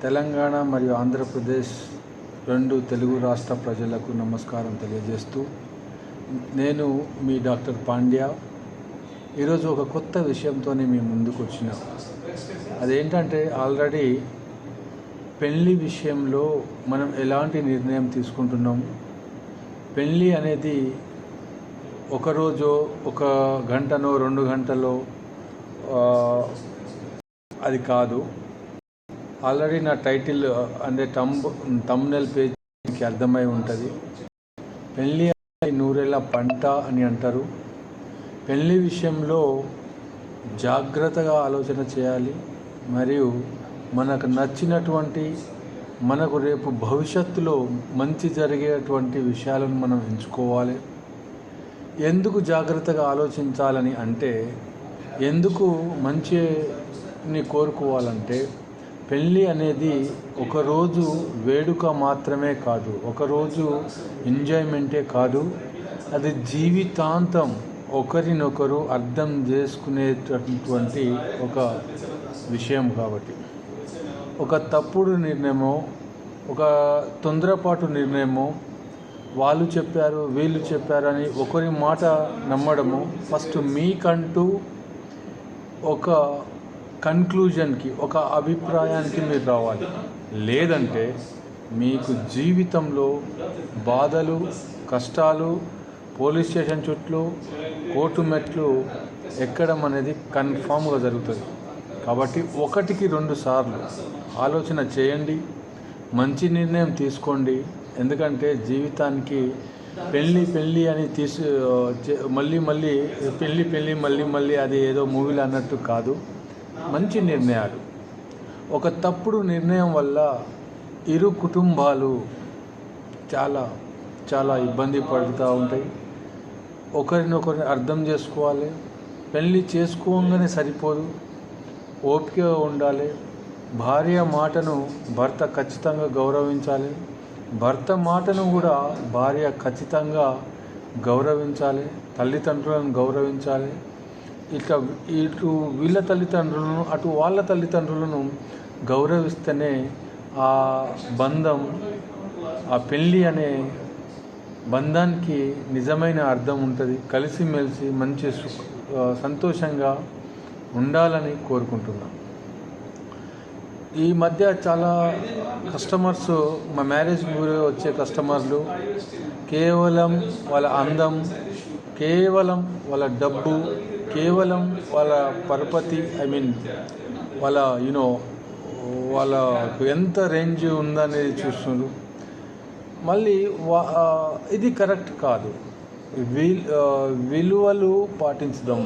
తెలంగాణ మరియు ఆంధ్రప్రదేశ్ రెండు తెలుగు రాష్ట్ర ప్రజలకు నమస్కారం తెలియజేస్తూ నేను మీ డాక్టర్ పాండ్య ఈరోజు ఒక కొత్త విషయంతోనే మీ ముందుకు వచ్చిన. అదేంటంటే ఆల్రెడీ పెళ్ళి విషయంలో మనం ఎలాంటి నిర్ణయం తీసుకుంటున్నాం. పెళ్ళి అనేది ఒకరోజు ఒక గంటనో 2 గంటలో అది కాదు. ఆల్రెడీ నా టైటిల్ అంటే థంబ్నెయిల్ పేజ్కి అర్థమై ఉంటుంది. పెళ్ళి అనేది 100 ఏళ్ల పంట అని అంటారు. పెళ్ళి విషయంలో జాగ్రత్తగా ఆలోచన చేయాలి మరియు మనకు నచ్చినటువంటి మనకు రేపు భవిష్యత్తులో మంచి జరిగేటువంటి విషయాలను మనం ఎంచుకోవాలి. ఎందుకు జాగ్రత్తగా ఆలోచించాలని అంటే, ఎందుకు మంచిని కోరుకోవాలంటే, పెళ్ళి అనేది ఒకరోజు వేడుక మాత్రమే కాదు, ఒకరోజు ఎంజాయ్మెంటే కాదు, అది జీవితాంతం ఒకరినొకరు అర్థం చేసుకునేటటువంటి ఒక విషయం. కాబట్టి ఒక తప్పుడు నిర్ణయమో, ఒక తొందరపాటు నిర్ణయమో, వాళ్ళు చెప్పారు వీళ్ళు చెప్పారని ఒకరి మాట నమ్మడము, ఫస్ట్ మీకంటూ ఒక కన్క్లూజన్కి, ఒక అభిప్రాయానికి మీరు రావాలి. లేదంటే మీకు జీవితంలో బాధలు, కష్టాలు, పోలీస్ స్టేషన్ చుట్టూ, కోర్టు మెట్లు ఎక్కడం అనేది కన్ఫామ్గా జరుగుతుంది. కాబట్టి 1కి 2 సార్లు ఆలోచన చేయండి, మంచి నిర్ణయం తీసుకోండి. ఎందుకంటే జీవితానికి పెళ్ళి అని మళ్ళీ మళ్ళీ అది ఏదో మూవీలో అన్నట్టు కాదు. మంచి నిర్ణయాలు. ఒక తప్పుడు నిర్ణయం వల్ల ఇరు కుటుంబాలు చాలా చాలా ఇబ్బంది పడుతూ ఉంటాయి. ఒకరినొకరిని అర్థం చేసుకోవాలి. పెళ్ళి చేసుకోగానే సరిపోదు, ఓపికగా ఉండాలి. భార్య మాటను భర్త ఖచ్చితంగా గౌరవించాలి, భర్త మాటను కూడా భార్య ఖచ్చితంగా గౌరవించాలి. తల్లిదండ్రులను గౌరవించాలి. ఇటు వీళ్ళ తల్లిదండ్రులను, అటు వాళ్ళ తల్లిదండ్రులను గౌరవిస్తేనే ఆ బంధం, ఆ పెళ్ళి అనే బంధానికి నిజమైన అర్థం ఉంటుంది. కలిసిమెలిసి మంచి సంతోషంగా ఉండాలని కోరుకుంటున్నాను. ఈ మధ్య చాలా కస్టమర్స్, మా మ్యారేజ్ బ్యూరో వచ్చే కస్టమర్లు కేవలం వాళ్ళ అందం, కేవలం వాళ్ళ డబ్బు, కేవలం వాళ్ళ పరపతి, వాళ్ళ వాళ్ళకు ఎంత రేంజ్ ఉందనేది చూస్తున్నారు. మళ్ళీ ఇది కరెక్ట్ కాదు. విలువలు పాటించుదాం,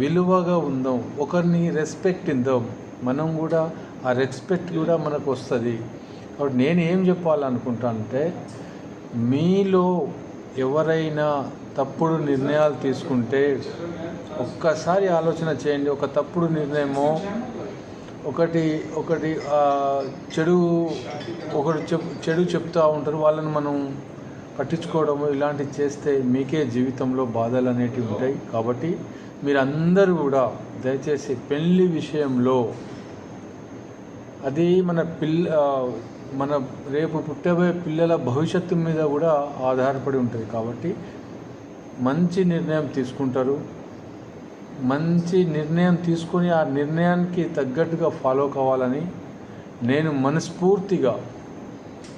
విలువగా ఉందాం, ఒకరిని రెస్పెక్ట్ ఇద్దాం. మనం కూడా ఆ రెస్పెక్ట్ కూడా మనకు వస్తుంది. కాబట్టి నేను ఏం చెప్పాలనుకుంటానంటే, మీలో ఎవరైనా తప్పుడు నిర్ణయాలు తీసుకుంటే ఒక్కసారి ఆలోచన చేయండి. ఒక తప్పుడు నిర్ణయమో, ఒకటి చెడు చెప్తూ ఉంటారు, వాళ్ళని మనం పట్టించుకోవడము, ఇలాంటివి చేస్తే మీకే జీవితంలో బాధలు అనేటివి ఉంటాయి. కాబట్టి మీరందరూ కూడా దయచేసి పెళ్ళి విషయంలో, అది మన రేపు పుట్టబోయే పిల్లల భవిష్యత్తు మీద కూడా ఆధారపడి ఉంటుంది. కాబట్టి మంచి నిర్ణయం తీసుకుంటారు. మంచి నిర్ణయం తీసుకొని ఆ నిర్ణయానికి తగ్గట్టుగా ఫాలో కావాలని నేను మనస్ఫూర్తిగా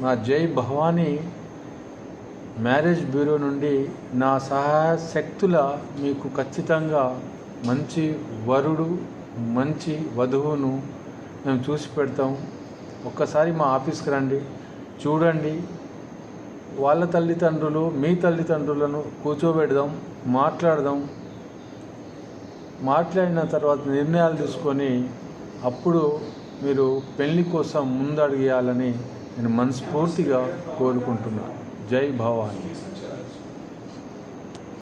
నా జై భవానీ మ్యారేజ్ బ్యూరో నుండి నా సహాయ శక్తుల మీకు ఖచ్చితంగా మంచి వరుడు, మంచి వధువును మేము చూసి పెడతాం. ఒక్కసారి మా ఆఫీస్కి రండి, చూడండి. వాళ్ళ తల్లిదండ్రులు, మీ తల్లిదండ్రులను కూర్చోబెడదాం, మాట్లాడిన తర్వాత నిర్ణయాలు తీసుకొని అప్పుడు మీరు పెళ్లి కోసం ముందడుగేయాలని నేను మనస్ఫూర్తిగా కోరుకుంటున్నాను. జై భవానీ.